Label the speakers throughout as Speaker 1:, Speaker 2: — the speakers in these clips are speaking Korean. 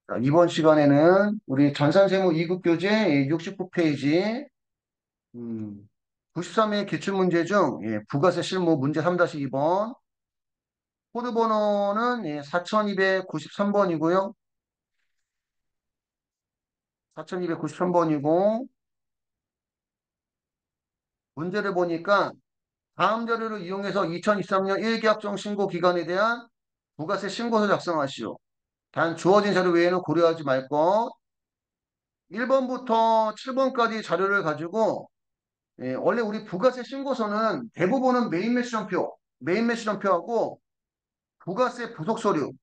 Speaker 1: 자, 이번 시간에는 우리 전산세무 2급 교재 69페이지 93의 기출문제 중 부가세 실무 문제 3-2번 코드 번호는 4293번이고요. 4293번이고 문제를 보니까 다음 자료를 이용해서 2023년 1계약정 신고 기간에 대한 부가세 신고서 작성하시오. 단 주어진 자료 외에는 고려하지 말 것. 1번부터 7번까지 자료를 가지고 원래 우리 부가세 신고서는 대부분은 메인 매출연표하고 부가세 부속 서류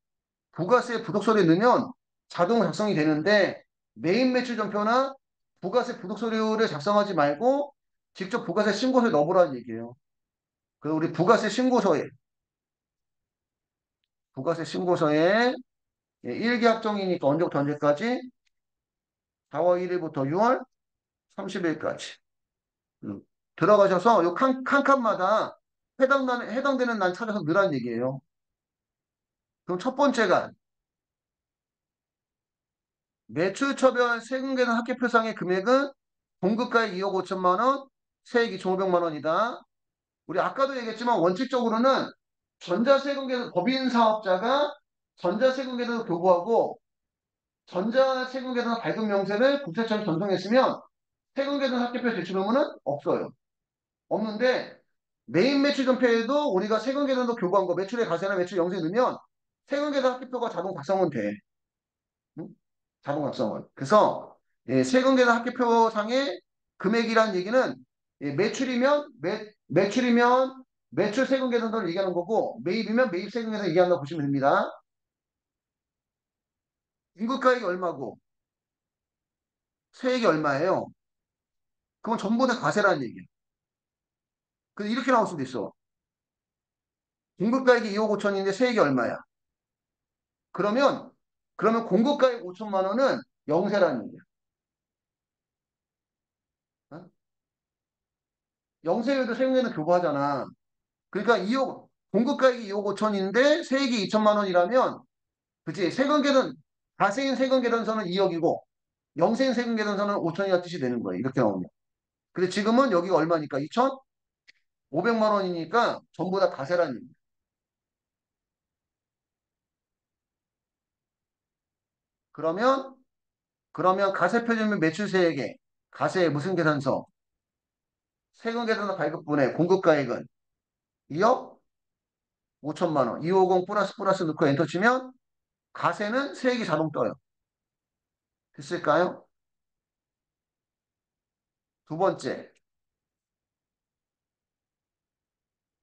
Speaker 1: 넣으면 자동 작성이 되는데 메인 매출연표나 부가세 부속 서류를 작성하지 말고 직접 부가세 신고서에 넣어보라는 얘기예요. 그리고 우리 부가세 신고서에 1계약정이니까 언제부터 언제까지? 4월 1일부터 6월 30일까지. 들어가셔서 요 칸칸마다 해당되는 날 찾아서 넣으라는 얘기예요. 그럼 첫 번째가 매출처별 세금 계산 합계표상의 금액은 공급가액 2억 5천만 원, 세액 2,500만 원이다. 우리 아까도 얘기했지만 원칙적으로는 전자세금 계산 법인 사업자가 전자세금 계산을 교부하고 전자세금 계산 발급 명세를 국세청에 전송했으면 세금 계산 합계표 제출 의무는 없어요. 없는데 메인 매출 전표에도 우리가 세금 계산도 교부한 거 매출의 가세나 매출 영세 넣으면 세금 계산 합계표가 자동 작성은 돼. 응? 자동 작성은. 그래서 세금 계산 합계표상의 금액이라는 얘기는 매출이면 매출 세금 계산서를 얘기하는 거고 매입이면 매입 세금 계산 얘기한다고 보시면 됩니다. 인국가액이 얼마고 세액이 얼마예요? 그건 전부 다 과세라는 얘기예요. 근데 이렇게 나올 수도 있어. 인국가액이 2억 5천인데 세액이 얼마야? 그러면 공급가액 5천만 원은 영세라는 얘기야. 어? 영세율도 세금에는 교부하잖아. 그러니까 공급가액이 2억 5천인데 세액이 2천만 원이라면, 그치? 가세인 세금 계산서는 2억이고, 영세인 세금 계산서는 5천이라는 뜻이 되는 거예요. 이렇게 나오면. 근데 지금은 여기가 얼마니까? 2,500만 원이니까 전부 다 가세라는 얘기예요. 그러면, 가세 표준면 매출세액에 가세 무슨 계산서? 세금 계산서 발급분의 공급가액은 2억 5천만 원. 250 플러스 플러스 넣고 엔터 치면 가세는 세액이 자동 떠요. 됐을까요? 두 번째.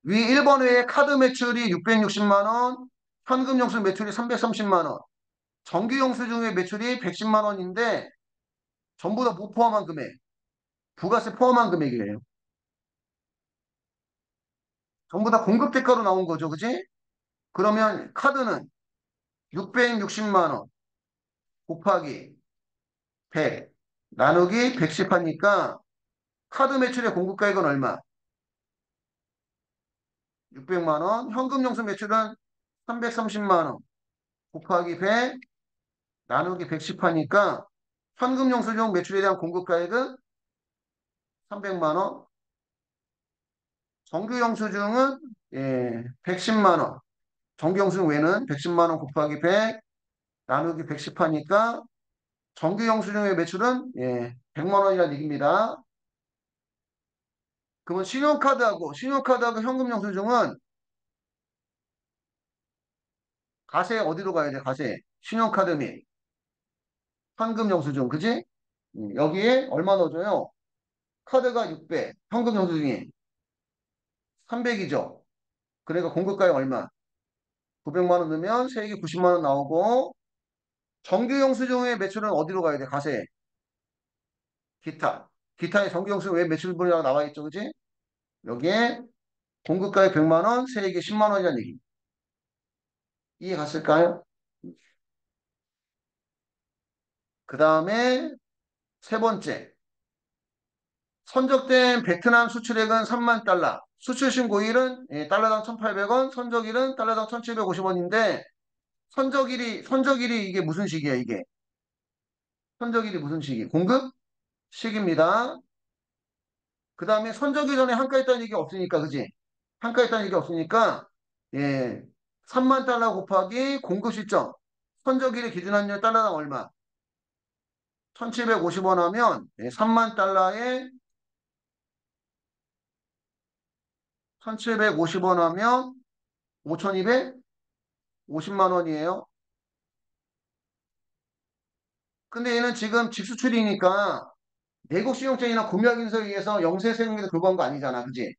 Speaker 1: 위 1번 외에 카드 매출이 660만 원, 현금 영수 매출이 330만 원, 정기 영수증의 매출이 110만 원인데 전부 다 무포함한 금액, 부가세 포함한 금액이에요. 전부 다 공급 대가로 나온 거죠. 그지? 그러면 카드는 660만 원 곱하기 100 나누기 110 하니까 카드 매출의 공급가액은 얼마? 600만 원. 현금 영수 매출은 330만 원 곱하기 100 나누기 110 하니까 현금 영수증 매출에 대한 공급가액은 300만 원. 정규 영수증은 110만 원. 정규 영수증 외는 110만 원 곱하기 100 나누기 110 하니까 정규 영수증의 매출은 100만 원이라는 얘기입니다. 그러면 신용카드하고 현금 영수증은 가세 어디로 가야 돼? 가세. 신용카드 및 현금 영수증. 그지? 여기에 얼마 넣어줘요? 카드가 600, 현금 영수증이 300이죠. 그러니까 공급가액 얼마? 900만 원 넣으면 세액이 90만 원 나오고 정규 영수증의 매출은 어디로 가야 돼? 가세. 기타. 기타의 정규 영수증 왜 매출분이라고 나와 있죠? 그지? 여기에 공급가액 100만 원, 세액이 10만 원이라는 얘기. 이해 갔을까요? 그 다음에 세 번째. 선적된 베트남 수출액은 3만 달러. 수출 신고일은 달러당 1,800원, 선적일은 달러당 1,750원인데 선적일이 이게 무슨 식이야, 이게? 선적일이 무슨 식이? 공급? 식입니다. 그 다음에 선적일 전에 한가 있다는 얘기 없으니까, 그지? 한가 있다는 얘기 없으니까, 예, 3만 달러 곱하기 공급 시점. 선적일의 기준환율 달러당 얼마? 1750원 하면, 3만 달러에 1750원 하면 5250만 원이에요. 근데 얘는 지금 직수출이니까 내국 신용증이나 구매하기 인서에 의해서 영세 세금에도 불과한 거 아니잖아. 그지?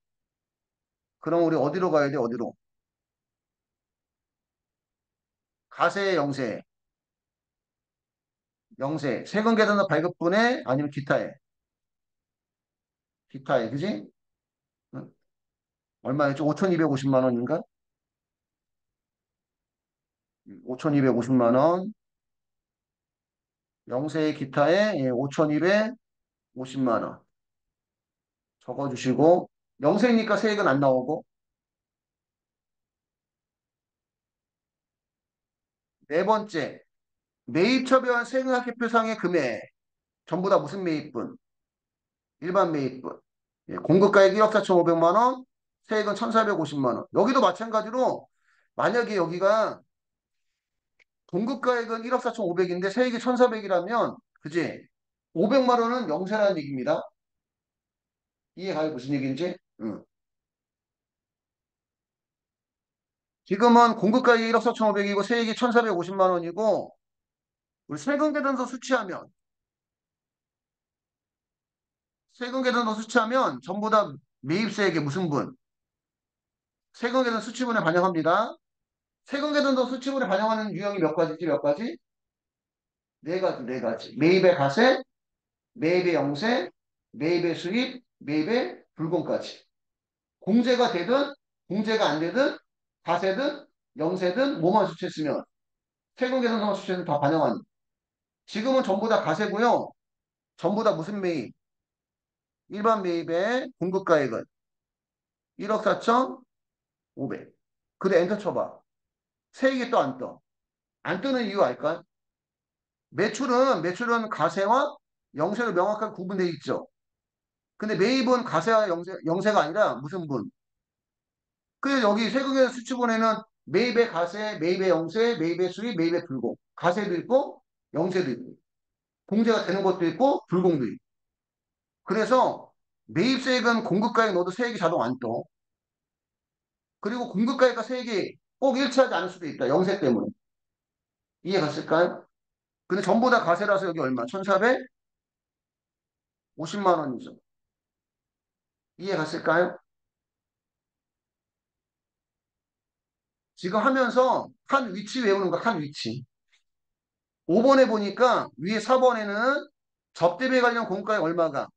Speaker 1: 그럼 우리 어디로 가야 돼? 어디로? 가세 영세. 영세. 세금 계산서 발급분에 아니면 기타에. 기타에. 그지? 응? 얼마였죠? 5250만 원인가? 5250만 원. 영세 기타에 5250만 원. 적어주시고. 영세니까 세액은 안 나오고. 네 번째. 매입처별 세금합계표상의 금액. 전부 다 무슨 매입분? 일반 매입분. 공급가액 1억 4,500만 원, 세액은 1,450만 원. 여기도 마찬가지로 만약에 여기가 공급가액은 1억 4,500인데 세액이 1,400이라면 그지? 500만 원은 영세라는 얘기입니다. 이해가요? 무슨 얘기인지? 응. 지금은 공급가액이 1억 4,500이고 세액이 1,450만 원이고 우리 세금계산서 수취하면 세금계산서 수취하면 전부 다 매입세액의 무슨 분? 세금계산 수취분에 반영합니다. 세금계산서 수취분에 반영하는 유형이 몇 가지지? 몇 가지? 네 가지, 네 가지. 매입의 과세, 매입의 영세, 매입의 수입, 매입의 불공까지. 공제가 되든 공제가 안 되든 과세든 영세든 뭐만 수치했으면 세금 계산서만 수치해서 다 반영한. 지금은 전부 다 과세고요. 전부 다 무슨 매입? 일반 매입의 공급가액은 1억 4,500. 그래 엔터 쳐봐. 세액이 또 안 떠. 안 뜨는 이유 알까? 매출은 과세와 영세로 명확하게 구분되어 있죠. 근데 매입은 과세와 영세가 아니라 무슨 분? 그래서 여기 세금의 수치본에는 매입의 과세, 매입의 영세, 매입의 수입, 매입의 불공. 과세도 있고 영세도 있고 공제가 되는 것도 있고 불공도 있고. 그래서 매입세액은 공급가액 넣어도 세액이 자동 안 떠. 그리고 공급가액과 세액이 꼭 일치하지 않을 수도 있다. 영세 때문에. 이해 갔을까요? 근데 전부 다 과세라서 여기 얼마? 1,450만 원이죠. 이해 갔을까요? 지금 하면서 한 위치 외우는 거, 한 위치. 5번에 보니까 위에 4번에는 접대비에 관련 공가액 얼마가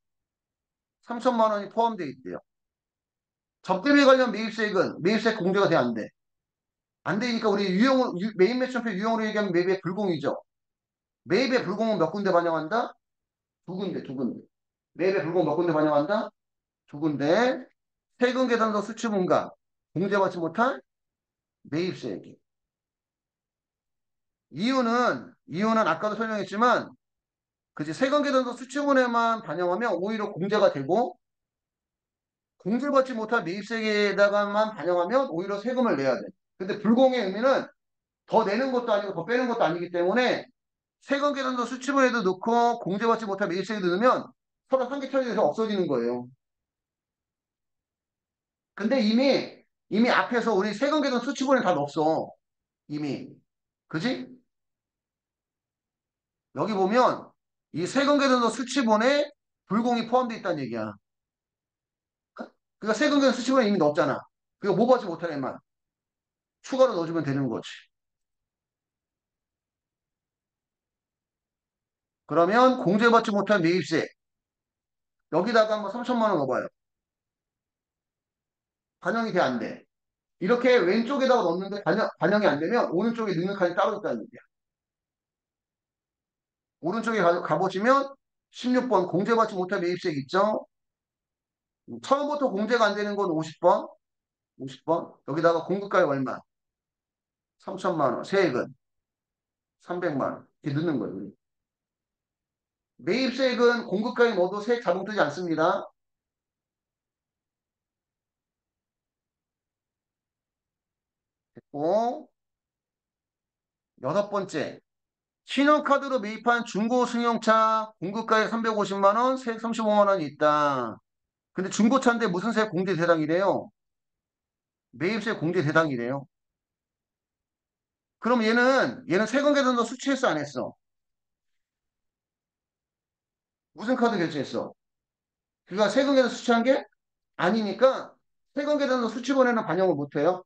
Speaker 1: 3천만 원이 포함되어 있대요. 접대비에 관련 매입세액은 매입세 공제가 돼 안 돼? 안 되니까 우리 매입 매출표 유형으로 얘기하면 매입의 불공이죠. 매입의 불공은 몇 군데 반영한다? 두 군데, 두 군데. 매입의 불공 몇 군데 반영한다? 두 군데. 세금 계산서 수취분과 공제받지 못할 매입세액이. 이유는 아까도 설명했지만 그지 세금 계산서 수취분에만 반영하면 오히려 공제가 되고 공제받지 못할 매입세액에다가만 반영하면 오히려 세금을 내야 돼. 근데 불공의 의미는 더 내는 것도 아니고 더 빼는 것도 아니기 때문에 세금 계산서 수치분에도 넣고 공제받지 못할 매입세액을 넣으면 서로 상기처리돼서 없어지는 거예요. 근데 이미 앞에서 우리 세금 계산 수치분에 다 넣었어. 이미. 그지? 여기 보면 이 세금 계산서 수치분에 불공이 포함되어 있다는 얘기야. 그러니까 세금 계산 수치분에 이미 넣었잖아. 그거 뭐 받지 못하게만 추가로 넣어주면 되는 거지. 그러면 공제받지 못한 매입세 여기다가 한번 3천만 원 넣어봐요. 반영이 돼, 안 돼? 이렇게 왼쪽에다가 넣는데 반영이 안 되면 오른쪽에 넣는 칸이 따로 있다는 얘기야. 오른쪽에 가보시면 16번 공제받지 못한 매입세액 있죠? 처음부터 공제가 안 되는 건 50번. 50번. 여기다가 공급가액 얼마? 3천만 원. 세액은? 300만 원. 이렇게 넣는 거예요. 매입세액은 공급가에 넣어도 세액 자동 뜨지 않습니다. 됐고, 여섯 번째. 신용카드로 매입한 중고 승용차 공급가액 350만 원, 세액 35만 원이 있다. 근데 중고차인데 무슨 세액 공제 대상이래요? 매입세 공제 대상이래요. 그럼 얘는 세금 계산서 수취했어, 안 했어? 무슨 카드 결제했어? 그가 세금 계산 수취한 게 아니니까 세금 계산서 수취본에는 반영을 못 해요.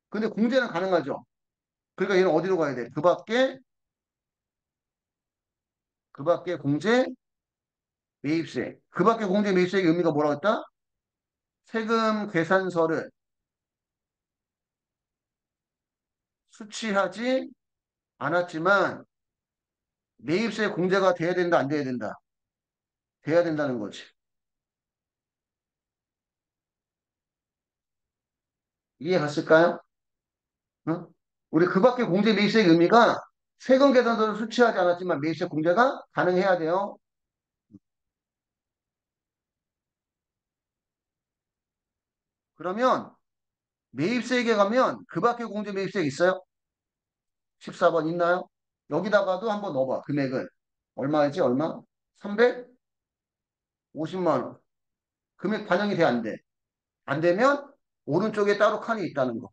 Speaker 1: 근데 공제는 가능하죠. 그러니까 얘는 어디로 가야 돼? 그 밖에 공제 매입세. 그 밖에 공제 매입세의 의미가 뭐라고 했다? 세금 계산서를 수취하지 않았지만 매입세 공제가 돼야 된다, 안 돼야 된다? 돼야 된다는 거지. 이해 갔을까요? 응? 우리 그 밖에 공제 매입세의 의미가 세금 계산서를 수취하지 않았지만 매입세 공제가 가능해야 돼요. 그러면 매입세액에 가면 그 밖에 공제 매입세액 있어요? 14번 있나요? 여기다가도 한번 넣어봐. 금액을. 얼마지? 얼마? 350만 원. 금액 반영이 돼, 안 돼? 안 되면 오른쪽에 따로 칸이 있다는 거.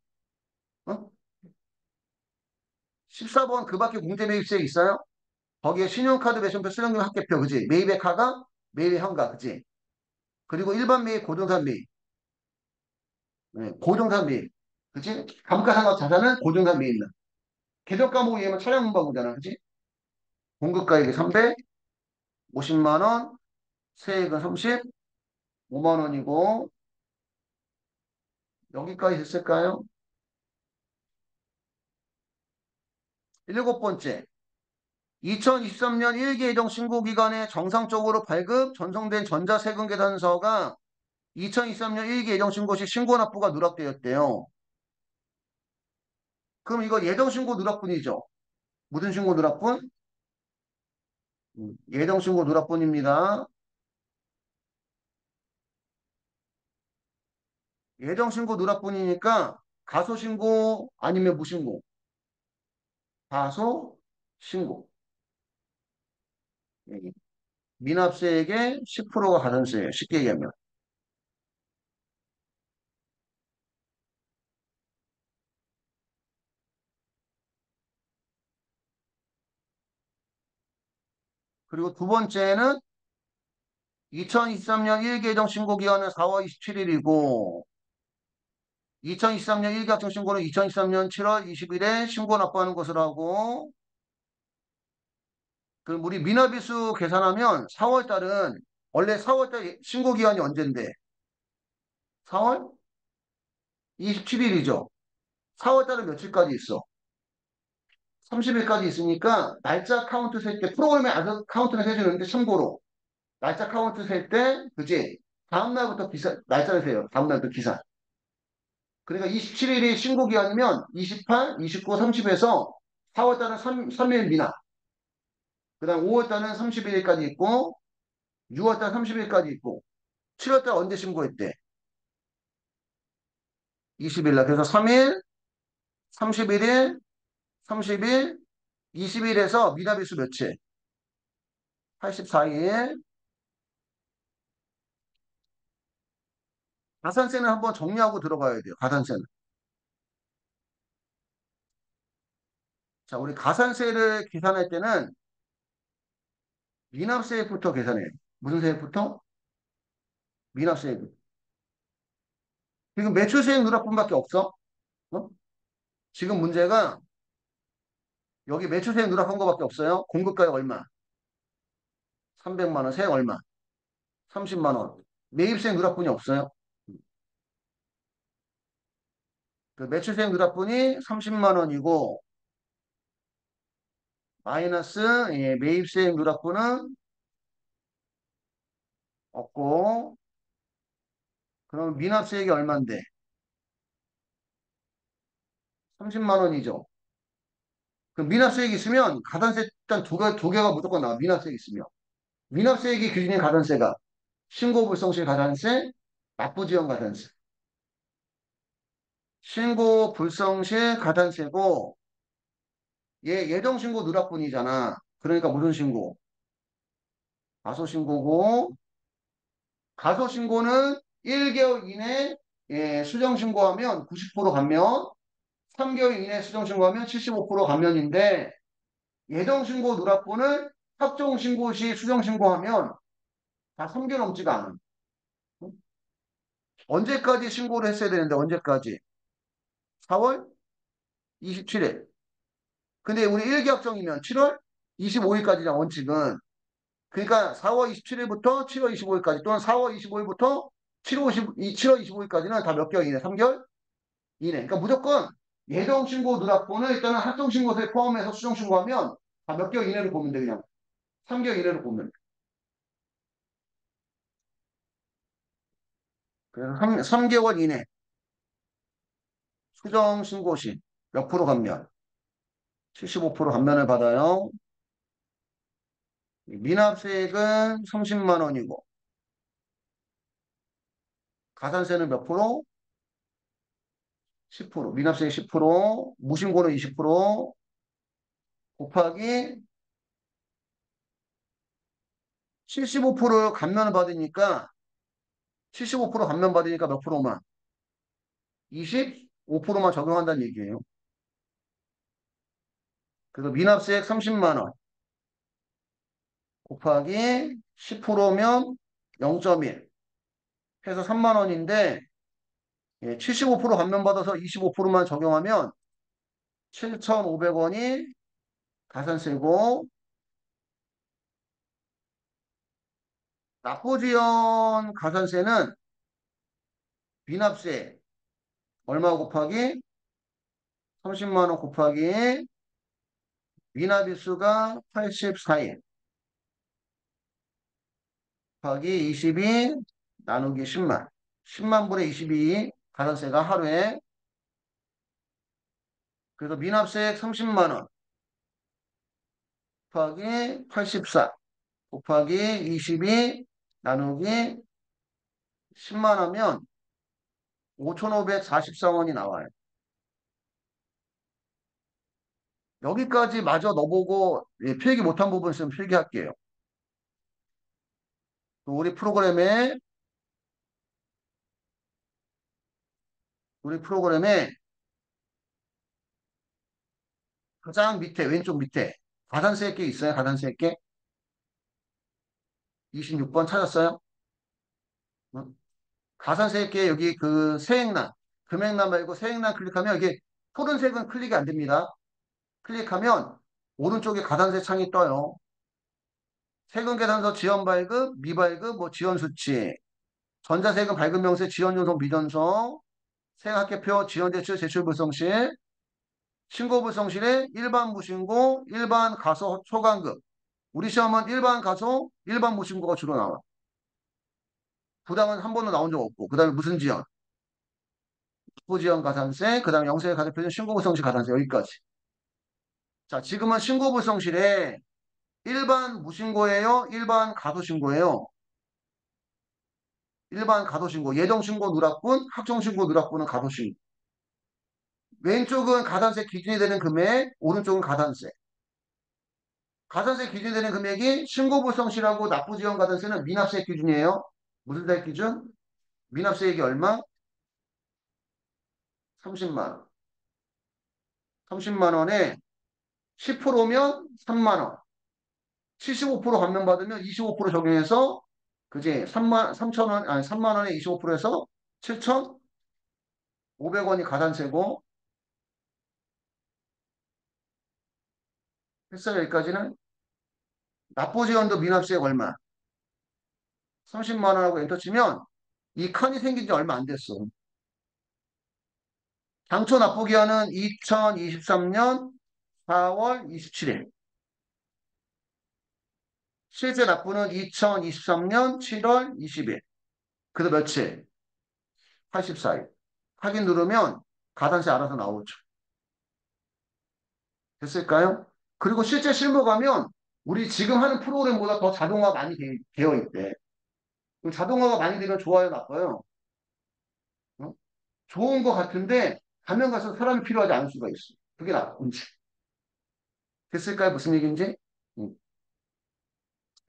Speaker 1: 어? 14번 그 밖에 공제 매입세액 있어요? 거기에 신용카드 배송표 수령금 합계표, 그지? 매입의 카가 매입의 현가, 그지? 그리고 일반 매입, 고정산 매입. 네, 고정산 매입. 그지? 감가상각 자산은 고정산 매입. 계정 과목에 의하면 차량 문방구잖아, 그지? 공급가액이 350만 원, 세액은 35만 원이고, 여기까지 됐을까요? 일곱 번째. 2023년 1기 예정 신고 기간에 정상적으로 발급, 전송된 전자세금 계산서가 2023년 1기 예정 신고 시 신고 납부가 누락되었대요. 그럼 이거 예정 신고 누락분이죠? 무슨 신고 누락분? 예정 신고 누락분입니다. 예정 신고 누락분이니까 가소 신고 아니면 무신고? 가소 신고. 미납세액의 10%가 가산세예요. 쉽게 얘기하면. 그리고 두 번째는 2023년 1기 예정 신고 기간은 4월 27일이고 2023년 1기 학생 신고는 2023년 7월 20일에 신고 납부하는 것으로 하고 그럼 우리 미납일수 계산하면 4월 달은 원래 4월 달 신고 기간이 언젠데 4월 27일이죠. 4월 달은 며칠까지 있어? 30일까지 있으니까 날짜 카운트 셀 때 프로그램에 아주 카운트는 해주는데 참고로 날짜 카운트 셀 때 그지? 다음 날부터 기사 날짜를 세요. 다음 날부터 기사. 그러니까 27일이 신고 기간이면 28, 29, 30에서 4월 달은 3일 미납. 그다음 5월 달은 31일까지 있고 6월 달 30일까지 있고 7월 달 언제 신고했대? 20일 날. 그래서 3일, 31일, 30일, 20일에서 미납일수 며칠? 84일. 가산세는 한번 정리하고 들어가야 돼요. 가산세는. 자, 우리 가산세를 계산할 때는 미납세액부터 계산해요. 무슨 세액부터? 미납세액. 지금 매출세액 누락분밖에 없어. 어? 지금 문제가 여기 매출세액 누락한 거밖에 없어요. 공급가액 얼마? 300만 원, 세액 얼마? 30만 원. 매입세액 누락분이 없어요. 그 매출세액 누락분이 30만 원이고 마이너스 매입세액 누락분은 없고 그럼 미납세액이 얼만데? 30만 원이죠. 그럼 미납세액이 있으면 가산세 일단 두 개가 무조건 나와. 미납세액이 있으면. 미납세액이 기준인 가산세가 신고불성실 가산세, 납부지연 가산세. 신고불성실 가산세고 얘 예정신고 누락분이잖아. 그러니까 무슨 신고? 가소신고고 가소신고는 1개월 이내 수정신고하면 90% 감면 3개월 이내 수정신고하면 75% 감면인데 예정신고 누락분을 확정신고 시 수정신고하면 다 3개월 넘지가 않아. 언제까지 신고를 했어야 되는데 언제까지? 4월 27일. 근데 우리 일기확정이면 7월 25일까지냐 원칙은. 그러니까 4월 27일부터 7월 25일까지 또는 4월 25일부터 7월 25일까지는 다 몇 개월 이내? 3개월 이내. 그러니까 무조건 예정신고 누락분을 일단은 합정신고서에 포함해서 수정신고하면 다 몇 개월 이내로 보면 돼 그냥. 3개월 이내로 보면 돼. 그래서 3개월 이내 수정신고 시 몇 프로 감면? 75% 감면을 받아요. 미납세액은 30만 원이고 가산세는 몇 프로? 10%. 미납세액 10%, 무신고는 20% 곱하기 75% 감면을 받으니까 75% 감면 받으니까 몇 프로만? 25%만 적용한다는 얘기예요. 그래서 미납세액 30만 원 곱하기 10%면 0.1 해서 3만 원인데 75% 감면 받아서 25%만 적용하면 7,500원이 가산세고 납부지연 가산세는 미납세 얼마 곱하기 30만 원 곱하기 미납일수가 84일 곱하기 22 나누기 10만 10만 분의 22 가산세가 하루에 그래서 미납세액 30만 원 곱하기 84 곱하기 22 나누기 10만 하면 5,544원이 나와요. 여기까지 마저 넣어보고 필기 못한 부분 있으면 필기할게요. 우리 프로그램에 가장 밑에 왼쪽 밑에 가산세액계 있어요. 가산세액계 26번 찾았어요? 응? 가산세액계 여기 그 세액란 금액란 말고 세액란 클릭하면 이게 푸른색은 클릭이 안 됩니다. 클릭하면 오른쪽에 가산세 창이 떠요. 세금계산서 지연발급, 미발급, 뭐 지연수치, 전자세금 발급명세, 지연요소, 미전서, 세액학계표, 지연대출, 제출불성실, 신고불성실에 일반 무신고, 일반 가소 초과급. 우리 시험은 일반 가소, 일반 무신고가 주로 나와. 부당은 한 번도 나온 적 없고, 그 다음에 무슨 지연? 부지연 가산세, 그 다음에 영세의 가대표는 신고불성실 가산세, 여기까지. 자, 지금은 신고불성실에 일반 무신고예요? 일반 가소신고예요? 일반 가소신고, 예정신고 누락분, 확정신고 누락분은 가소신고. 왼쪽은 가산세 기준이 되는 금액, 오른쪽은 가산세. 가산세 기준이 되는 금액이 신고불성실하고 납부지원 가산세는 미납세 기준이에요. 무슨 세액 기준? 미납세액이 얼마? 30만 원. 30만 원에 10%면 3만 원. 75% 감면받으면 25% 적용해서 그지? 3천 원, 아니 3만 원에 25%에서 7,500원이 가산세고 했어요. 여기까지는 납부지원도 미납세액 얼마? 30만 원하고 엔터 치면 이 칸이 생긴 지 얼마 안 됐어. 당초 납부기한은 2023년 4월 27일. 실제 납부는 2023년 7월 20일. 그래서 며칠? 84일. 확인 누르면 가산세 알아서 나오죠. 됐을까요? 그리고 실제 실무 가면 우리 지금 하는 프로그램보다 더 자동화 많이 되어 있대. 그럼 자동화가 많이 되면 좋아요, 나빠요? 어? 좋은 것 같은데 가면 가서 사람이 필요하지 않을 수가 있어. 그게 나쁜지. 됐을까요? 무슨 얘기인지? 음.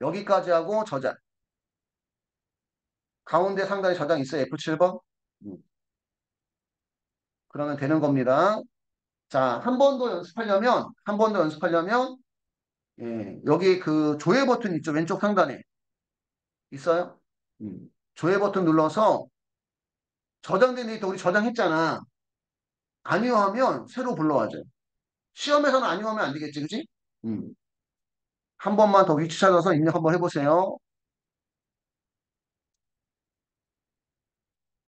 Speaker 1: 여기까지 하고 저장. 가운데 상단에 저장 있어요. F7번. 음. 그러면 되는 겁니다. 자, 한 번 더 연습하려면, 예, 여기 그 조회 버튼 있죠? 왼쪽 상단에. 있어요? 조회 버튼 눌러서 저장된 데이터 우리 저장했잖아. 아니요 하면 새로 불러와줘요. 시험에서는 아니요 하면 안 되겠지, 그지? 음. 한 번만 더 위치 찾아서 입력 한번 해보세요.